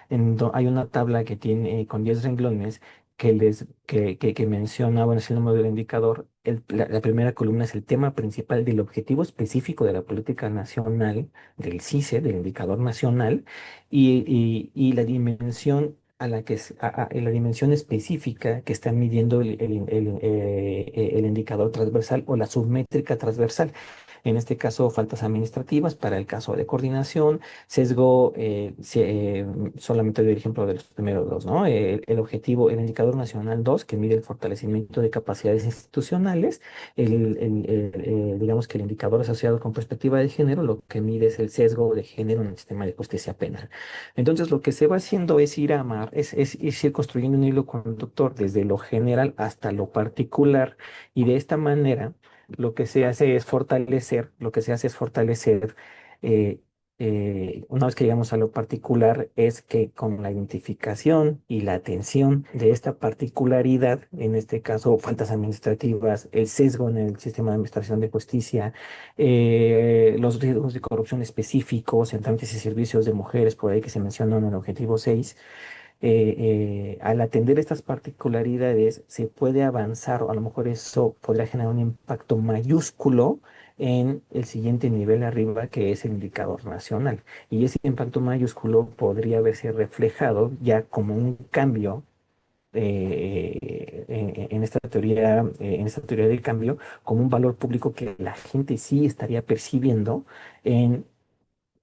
que tiene con 10 renglones que menciona, bueno, es el número del indicador. La primera columna es el tema principal del objetivo específico de la política nacional, del CICE, del indicador nacional, y la dimensión en la dimensión específica que está midiendo el indicador transversal o la submétrica transversal. En este caso, faltas administrativas para el caso de coordinación, sesgo, solamente doy el ejemplo de los primeros dos, ¿no? El objetivo, el indicador nacional 2 que mide el fortalecimiento de capacidades institucionales, digamos que el indicador asociado con perspectiva de género, lo que mide es el sesgo de género en el sistema de justicia penal. Entonces, lo que se va haciendo es es ir construyendo un hilo conductor desde lo general hasta lo particular, y de esta manera lo que se hace es fortalecer, eh, una vez que llegamos a lo particular, es que con la identificación y la atención de esta particularidad, en este caso faltas administrativas, el sesgo en el sistema de administración de justicia, los riesgos de corrupción específicos en trámites y servicios de mujeres, por ahí que se mencionó en el objetivo 6, al atender estas particularidades se puede avanzar, o a lo mejor eso podría generar un impacto mayúsculo en el siguiente nivel arriba, que es el indicador nacional. Y ese impacto mayúsculo podría verse reflejado ya como un cambio en esta teoría del cambio, como un valor público que la gente sí estaría percibiendo en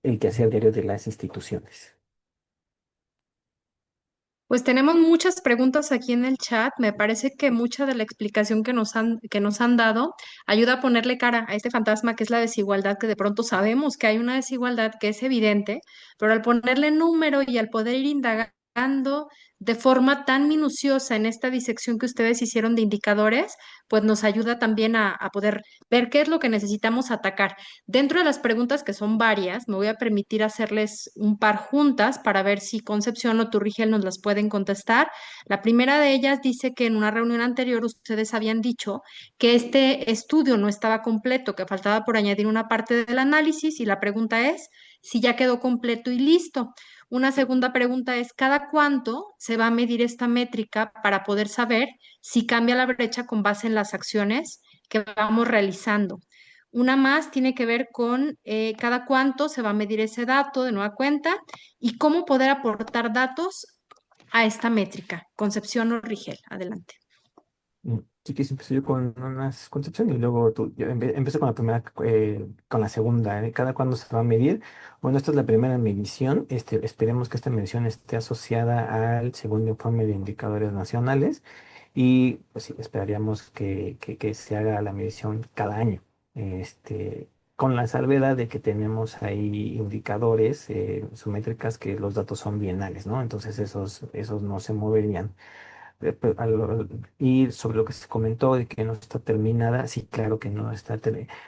el quehacer diario de las instituciones. Pues tenemos muchas preguntas aquí en el chat. Me parece que mucha de la explicación que nos han dado ayuda a ponerle cara a este fantasma que es la desigualdad, que de pronto sabemos que hay una desigualdad que es evidente, pero al ponerle número y al poder ir indagando de forma tan minuciosa en esta disección que ustedes hicieron de indicadores, pues nos ayuda también a poder ver qué es lo que necesitamos atacar. Dentro de las preguntas, que son varias, me voy a permitir hacerles un par juntas para ver si Concepción o tú, Rigel, nos las pueden contestar. La primera de ellas dice que en una reunión anterior ustedes habían dicho que este estudio no estaba completo, que faltaba por añadir una parte del análisis, y la pregunta es si ya quedó completo y listo. Una segunda pregunta es, ¿cada cuánto se va a medir esta métrica para poder saber si cambia la brecha con base en las acciones que vamos realizando? Una más tiene que ver con cada cuánto se va a medir ese dato de nueva cuenta y cómo poder aportar datos a esta métrica. Concepción o Rigel, adelante. Sí, que empecé yo con unas concepciones y luego tú, yo empecé con la primera, con la segunda, ¿eh? ¿Cada cuándo se va a medir? Bueno, esta es la primera medición. Esperemos que esta medición esté asociada al segundo informe de indicadores nacionales, y pues sí, esperaríamos que se haga la medición cada año. Con la salvedad de que tenemos ahí indicadores, su métricas, que los datos son bienales, ¿no? Entonces esos no se moverían. Y sobre lo que se comentó de que no está terminada, sí, claro que no está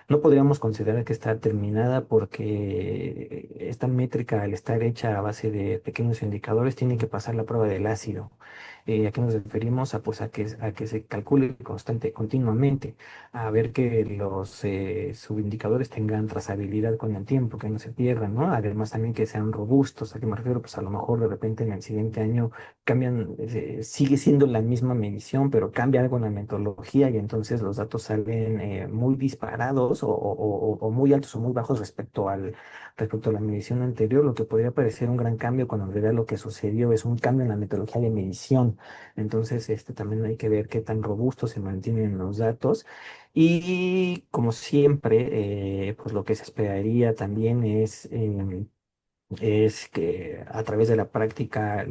no podríamos considerar que está terminada, porque esta métrica, al estar hecha a base de pequeños indicadores, tiene que pasar la prueba del ácido. ¿A qué nos referimos? Pues a que se calcule continuamente, a ver que los subindicadores tengan trazabilidad con el tiempo, que no se pierdan, ¿no? Además también que sean robustos. ¿A qué me refiero? Pues a lo mejor de repente en el siguiente año cambian, sigue siendo la misma medición, pero cambia algo en la metodología, y entonces los datos salen muy disparados, o muy altos o muy bajos respecto a la medición anterior, lo que podría parecer un gran cambio cuando en realidad lo que sucedió es un cambio en la metodología de medición. Entonces, también hay que ver qué tan robustos se mantienen los datos. Y como siempre, pues lo que se esperaría también es que a través de la práctica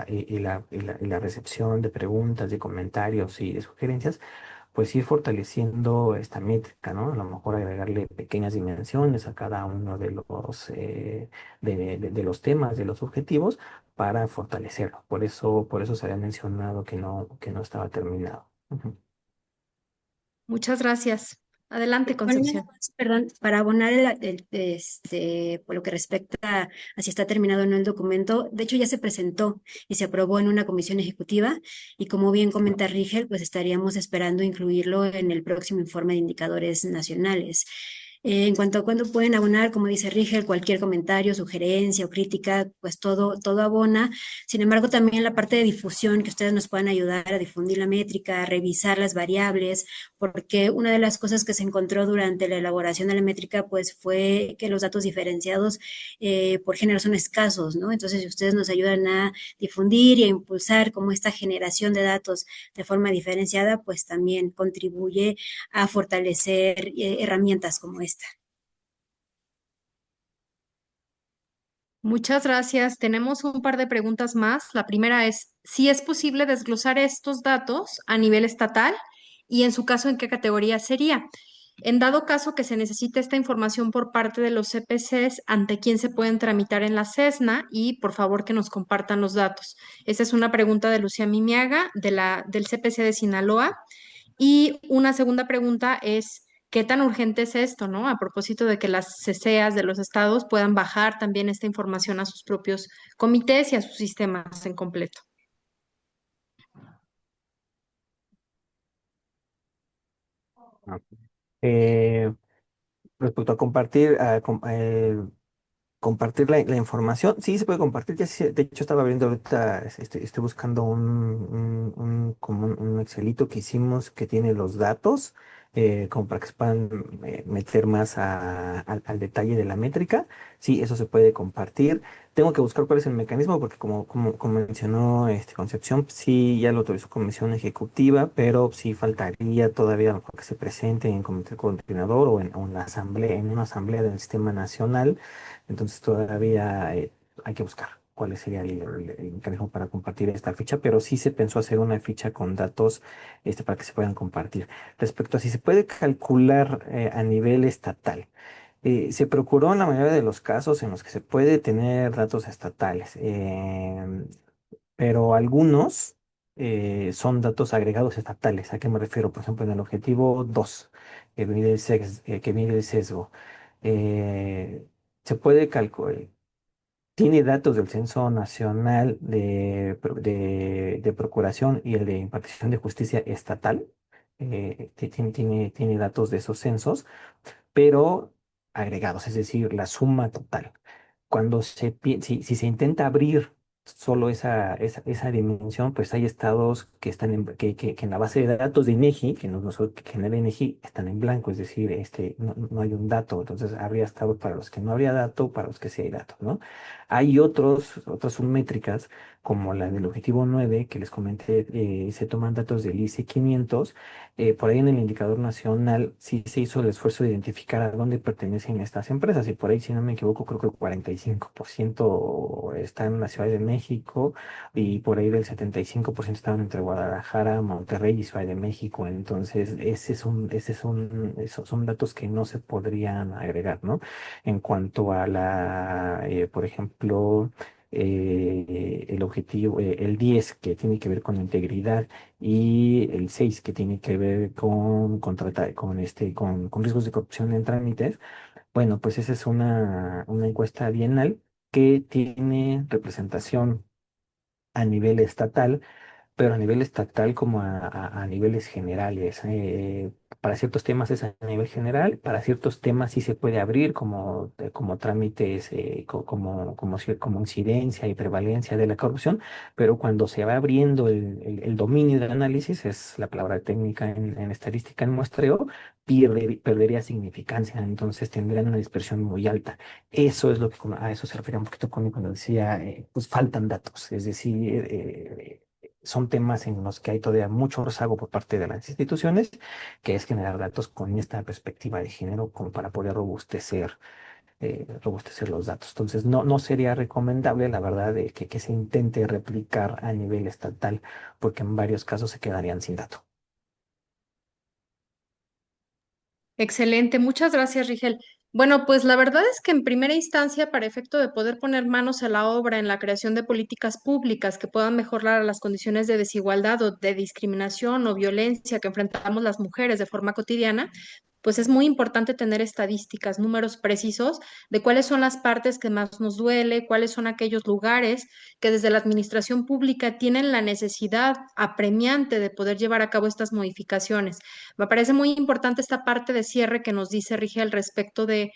y la recepción de preguntas, de comentarios y de sugerencias, pues ir fortaleciendo esta métrica, ¿no? A lo mejor agregarle pequeñas dimensiones a cada uno de los temas, de los objetivos, para fortalecerlo. Por eso se había mencionado que no estaba terminado. Ujú. Muchas gracias. Adelante, Bueno, nada Concepción. más, perdón, para abonar por lo que respecta a si está terminado o no el documento, de hecho ya se presentó y se aprobó en una comisión ejecutiva, y como bien comenta Rigel, pues estaríamos esperando incluirlo en el próximo informe de indicadores nacionales. En cuanto a cuándo pueden abonar, como dice Rigel, cualquier comentario, sugerencia o crítica, pues todo abona. Sin embargo, también la parte de difusión, que ustedes nos puedan ayudar a difundir la métrica, a revisar las variables, porque una de las cosas que se encontró durante la elaboración de la métrica, pues fue que los datos diferenciados por género son escasos, ¿no? Entonces, si ustedes nos ayudan a difundir y a impulsar como esta generación de datos de forma diferenciada, pues también contribuye a fortalecer herramientas como esta. Muchas gracias. Tenemos un par de preguntas más. La primera es si es posible desglosar estos datos a nivel estatal y en su caso, ¿en qué categoría sería? En dado caso que se necesite esta información por parte de los CPCs, ¿ante quién se pueden tramitar en la CESNA? Y por favor que nos compartan los datos. Esa es una pregunta de Lucía Mimiaga del CPC de Sinaloa. Y una segunda pregunta es, ¿qué tan urgente es esto, no? A propósito de que las CCEAs de los estados puedan bajar también esta información a sus propios comités y a sus sistemas en completo. Ok. Eh, Respecto a compartir, compartir la información, sí se puede compartir. Ya de hecho estaba viendo ahorita, estoy buscando como un Excelito que hicimos que tiene los datos, como para que se puedan meter más al detalle de la métrica. Sí, eso se puede compartir. Tengo que buscar cuál es el mecanismo, porque como mencionó Concepción, sí ya lo autorizó Comisión Ejecutiva, pero sí faltaría todavía a lo mejor que se presente en Comité Coordinador o en la asamblea, en una asamblea del Sistema Nacional. Entonces todavía hay que buscar cuál sería el mecanismo para compartir esta ficha, pero sí se pensó hacer una ficha con datos para que se puedan compartir. Respecto a si se puede calcular a nivel estatal, se procuró en la mayoría de los casos en los que se puede tener datos estatales, pero algunos son datos agregados estatales. ¿A qué me refiero? Por ejemplo, en el objetivo 2 que mide el sesgo. eh, Se puede calcular, tiene datos del Censo Nacional de Procuración y el de Impartición de Justicia Estatal. Tiene datos de esos censos, pero agregados, es decir, la suma total. Si se intenta abrir solo esa dimensión, pues hay estados que están que en la base de datos de INEGI, que nosotros que genera INEGI, están en blanco, es decir, no hay un dato. Entonces habría estados para los que no habría dato, para los que sí hay dato, ¿no? Hay otras submétricas, como la del objetivo 9 que les comenté, se toman datos del ICE 500. Por ahí en el indicador nacional sí se hizo el esfuerzo de identificar a dónde pertenecen estas empresas, y por ahí, si no me equivoco, creo que el 45% está en la Ciudad de México, y por ahí del 75% estaban entre Guadalajara, Monterrey y Ciudad de México. Entonces, esos son datos que no se podrían agregar, ¿no? En cuanto a por ejemplo, el objetivo, el 10 que tiene que ver con la integridad, y el 6 que tiene que ver con riesgos de corrupción en trámites. Bueno, pues esa es una encuesta bienal que tiene representación a nivel estatal, pero a nivel estatal como a niveles generales. Para ciertos temas es a nivel general, para ciertos temas sí se puede abrir como trámites, como incidencia y prevalencia de la corrupción, pero cuando se va abriendo el dominio del análisis, es la palabra técnica en estadística, en muestreo, perdería significancia. Entonces tendrían una dispersión muy alta. Eso es a eso se refería un poquito cuando decía, pues faltan datos, es decir, son temas en los que hay todavía mucho rezago por parte de las instituciones, que es generar datos con esta perspectiva de género como para poder robustecer los datos. Entonces, no sería recomendable, la verdad, de que se intente replicar a nivel estatal, porque en varios casos se quedarían sin datos. Excelente, muchas gracias, Rigel. Bueno, pues la verdad es que en primera instancia, para efecto de poder poner manos a la obra en la creación de políticas públicas que puedan mejorar las condiciones de desigualdad o de discriminación o violencia que enfrentamos las mujeres de forma cotidiana, pues es muy importante tener estadísticas, números precisos de cuáles son las partes que más nos duele, cuáles son aquellos lugares que desde la administración pública tienen la necesidad apremiante de poder llevar a cabo estas modificaciones. Me parece muy importante esta parte de cierre que nos dice Rigel respecto de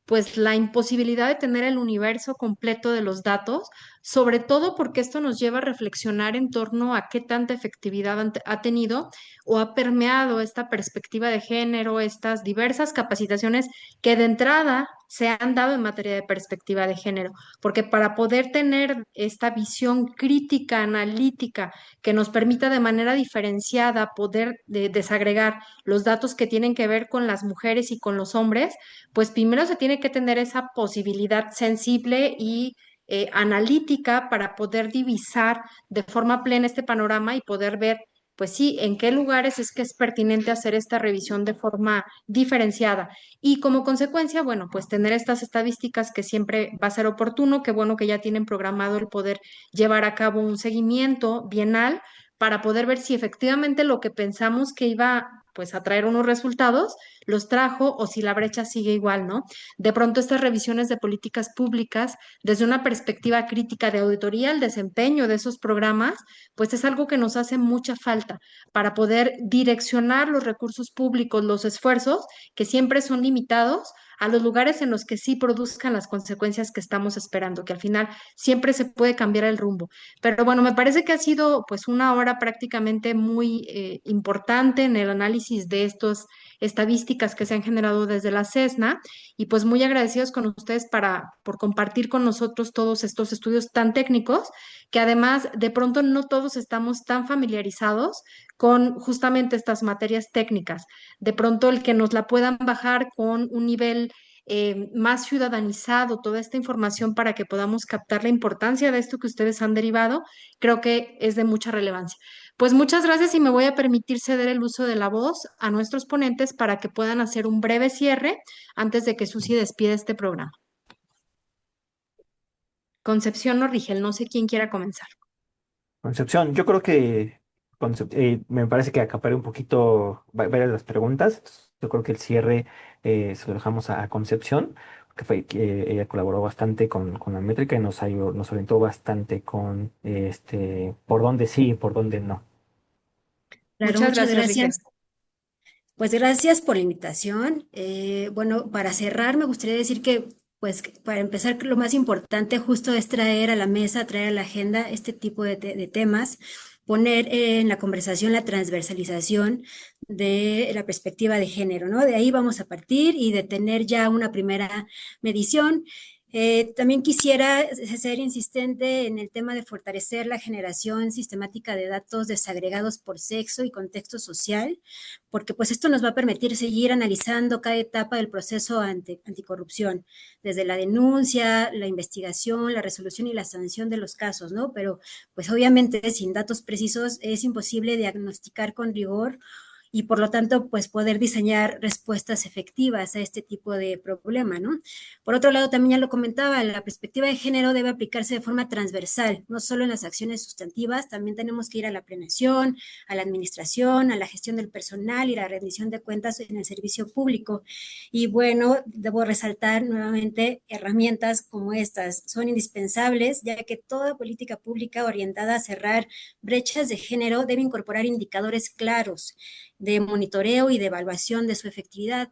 pues la imposibilidad de tener el universo completo de los datos, sobre todo porque esto nos lleva a reflexionar en torno a qué tanta efectividad ha tenido o ha permeado esta perspectiva de género, estas diversas capacitaciones que de entrada se han dado en materia de perspectiva de género, porque para poder tener esta visión crítica, analítica, que nos permita de manera diferenciada poder desagregar los datos que tienen que ver con las mujeres y con los hombres, pues primero se tiene que tener esa posibilidad sensible y analítica para poder divisar de forma plena este panorama y poder ver, pues sí, en qué lugares es que es pertinente hacer esta revisión de forma diferenciada. Y como consecuencia, bueno, pues tener estas estadísticas que siempre va a ser oportuno, qué bueno que ya tienen programado el poder llevar a cabo un seguimiento bienal para poder ver si efectivamente lo que pensamos que iba pues a traer unos resultados, los trajo o si la brecha sigue igual, ¿no? De pronto estas revisiones de políticas públicas desde una perspectiva crítica de auditoría al desempeño de esos programas, pues es algo que nos hace mucha falta para poder direccionar los recursos públicos, los esfuerzos que siempre son limitados a los lugares en los que sí produzcan las consecuencias que estamos esperando, que al final siempre se puede cambiar el rumbo. Pero bueno, me parece que ha sido pues una hora prácticamente muy importante en el análisis de estos estadísticas que se han generado desde la CESNA y pues muy agradecidos con ustedes por compartir con nosotros todos estos estudios tan técnicos que además de pronto no todos estamos tan familiarizados con justamente estas materias técnicas. De pronto el que nos la puedan bajar con un nivel más ciudadanizado, toda esta información para que podamos captar la importancia de esto que ustedes han derivado, creo que es de mucha relevancia. Pues muchas gracias y me voy a permitir ceder el uso de la voz a nuestros ponentes para que puedan hacer un breve cierre antes de que Susi despida este programa. Concepción o Rigel, no sé quién quiera comenzar. Concepción, yo creo que me parece que acaparé un poquito varias de las preguntas. Yo creo que el cierre se lo dejamos a Concepción, que fue que ella colaboró bastante con la métrica y nos orientó bastante con por dónde sí y por dónde no. Claro, Muchas muchas gracias, Rigel. gracias. Pues gracias por la invitación. Bueno, para cerrar, me gustaría decir que, pues, para empezar, lo más importante justo es traer a la mesa, traer a la agenda este tipo de temas, poner en la conversación la transversalización de la perspectiva de género, ¿no? De ahí vamos a partir y de tener ya una primera medición. También quisiera ser insistente en el tema de fortalecer la generación sistemática de datos desagregados por sexo y contexto social, porque pues esto nos va a permitir seguir analizando cada etapa del proceso anticorrupción, desde la denuncia, la investigación, la resolución y la sanción de los casos, ¿no? Pero pues obviamente sin datos precisos es imposible diagnosticar con rigor y por lo tanto, pues poder diseñar respuestas efectivas a este tipo de problema, ¿no? Por otro lado, también ya lo comentaba, la perspectiva de género debe aplicarse de forma transversal, no solo en las acciones sustantivas, también tenemos que ir a la planeación, a la administración, a la gestión del personal y la rendición de cuentas en el servicio público. Y bueno, debo resaltar nuevamente herramientas como estas son indispensables, ya que toda política pública orientada a cerrar brechas de género debe incorporar indicadores claros de monitoreo y de evaluación de su efectividad,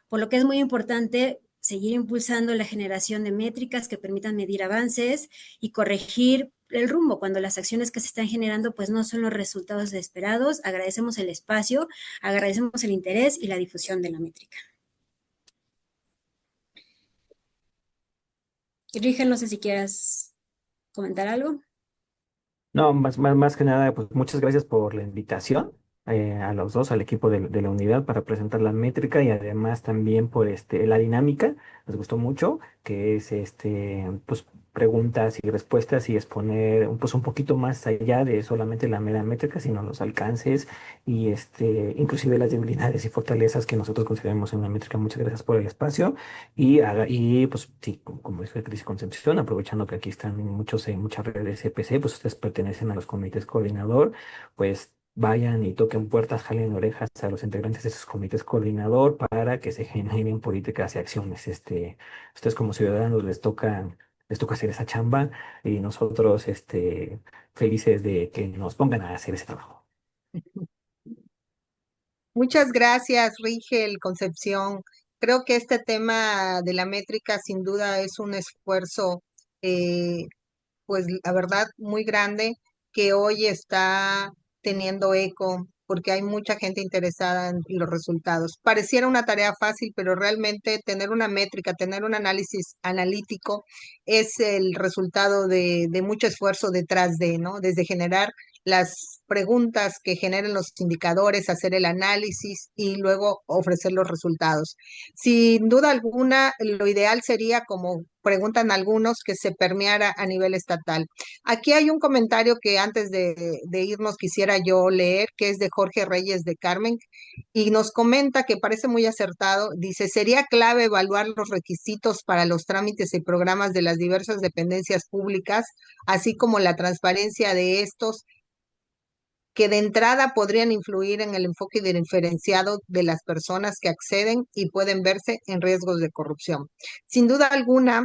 por lo que es muy importante seguir impulsando la generación de métricas que permitan medir avances y corregir el rumbo cuando las acciones que se están generando pues no son los resultados esperados. Agradecemos el espacio, agradecemos el interés y la difusión de la métrica. Rigel, no sé si quieras comentar algo. No, más que nada, pues muchas gracias por la invitación a los dos, al equipo de la unidad para presentar la métrica y además también por la dinámica. Nos gustó mucho, que es pues preguntas y respuestas y exponer pues un poquito más allá de solamente la mera métrica, sino los alcances y inclusive las debilidades y fortalezas que nosotros consideramos en la métrica. Muchas gracias por el espacio y pues sí, como dice Cris Concepción, aprovechando que aquí están muchas redes CPC, pues ustedes pertenecen a los comités coordinador, pues vayan y toquen puertas, jalen orejas a los integrantes de sus comités coordinador para que se generen políticas y acciones. Ustedes como ciudadanos les toca hacer esa chamba y nosotros, felices de que nos pongan a hacer ese trabajo. Muchas gracias, Rigel, Concepción. Creo que este tema de la métrica sin duda es un esfuerzo, eh, pues la verdad, muy grande que hoy está teniendo eco porque hay mucha gente interesada en los resultados. Pareciera una tarea fácil, pero realmente tener una métrica, tener un análisis analítico es el resultado de mucho esfuerzo detrás de, ¿no? Desde generar las preguntas que generen los indicadores, hacer el análisis y luego ofrecer los resultados. Sin duda alguna, lo ideal sería, como preguntan algunos, que se permeara a nivel estatal. Aquí hay un comentario que antes de irnos quisiera yo leer, que es de Jorge Reyes de Carmen, y nos comenta que parece muy acertado. Dice, sería clave evaluar los requisitos para los trámites y programas de las diversas dependencias públicas, así como la transparencia de estos que de entrada podrían influir en el enfoque diferenciado de las personas que acceden y pueden verse en riesgos de corrupción. Sin duda alguna,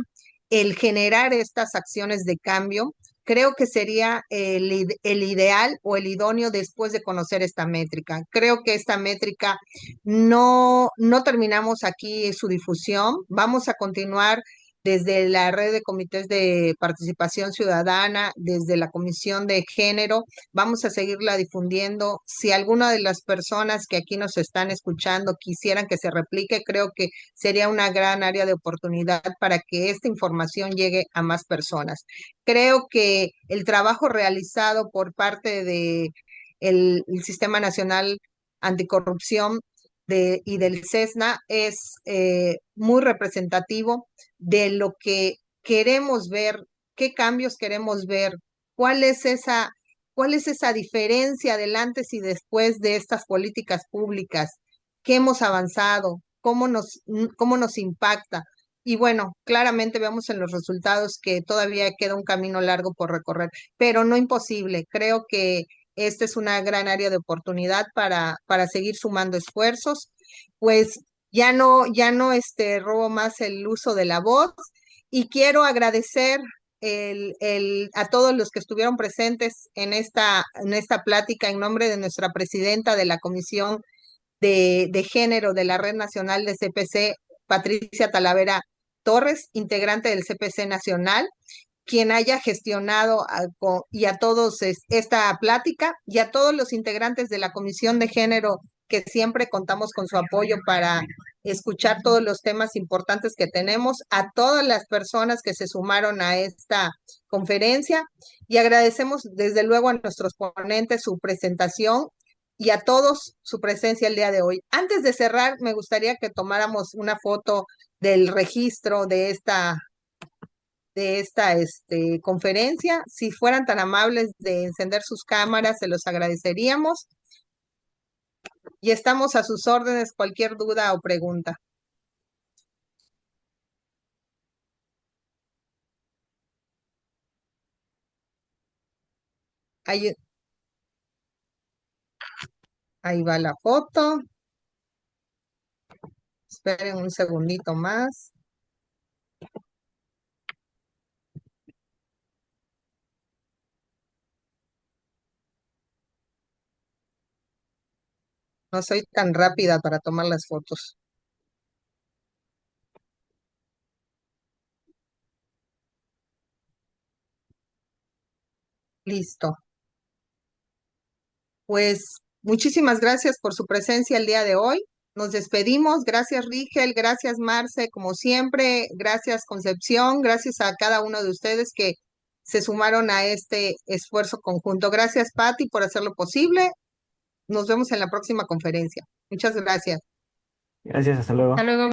el generar estas acciones de cambio, creo que sería el ideal o el idóneo después de conocer esta métrica. Creo que esta métrica no terminamos aquí su difusión. Vamos a continuar desde la red de comités de participación ciudadana, desde la Comisión de Género. Vamos a seguirla difundiendo. Si alguna de las personas que aquí nos están escuchando quisieran que se replique, creo que sería una gran área de oportunidad para que esta información llegue a más personas. Creo que el trabajo realizado por parte de el Sistema Nacional Anticorrupción y del CESNA es muy representativo de lo que queremos ver, qué cambios queremos ver, cuál es esa ¿cuál es esa diferencia del antes y después de estas políticas públicas? ¿Qué hemos avanzado? Cómo nos impacta? Y bueno, claramente vemos en los resultados que todavía queda un camino largo por recorrer, pero no imposible. Creo que esta es una gran área de oportunidad para seguir sumando esfuerzos. Pues ya no robo más el uso de la voz y quiero agradecer a todos los que estuvieron presentes en esta plática en nombre de nuestra presidenta de la Comisión de Género de la Red Nacional de CPC, Patricia Talavera Torres, integrante del CPC Nacional, quien haya gestionado y a todos esta plática y a todos los integrantes de la Comisión de Género que siempre contamos con su apoyo para escuchar todos los temas importantes que tenemos, a todas las personas que se sumaron a esta conferencia y agradecemos desde luego a nuestros ponentes su presentación y a todos su presencia el día de hoy. Antes de cerrar, me gustaría que tomáramos una foto del registro de esta conferencia. Si fueran tan amables de encender sus cámaras, se los agradeceríamos. Y estamos a sus órdenes, cualquier duda o pregunta. Ahí, ahí va la foto. Esperen un segundito más. No soy tan rápida para tomar las fotos. Listo. Pues muchísimas gracias por su presencia el día de hoy. Nos despedimos. Gracias, Rigel. Gracias, Marce. Como siempre, gracias, Concepción. Gracias a cada uno de ustedes que se sumaron a este esfuerzo conjunto. Gracias, Patti, por hacerlo posible. Nos vemos en la próxima conferencia. Muchas gracias. Gracias, hasta luego. Hasta luego.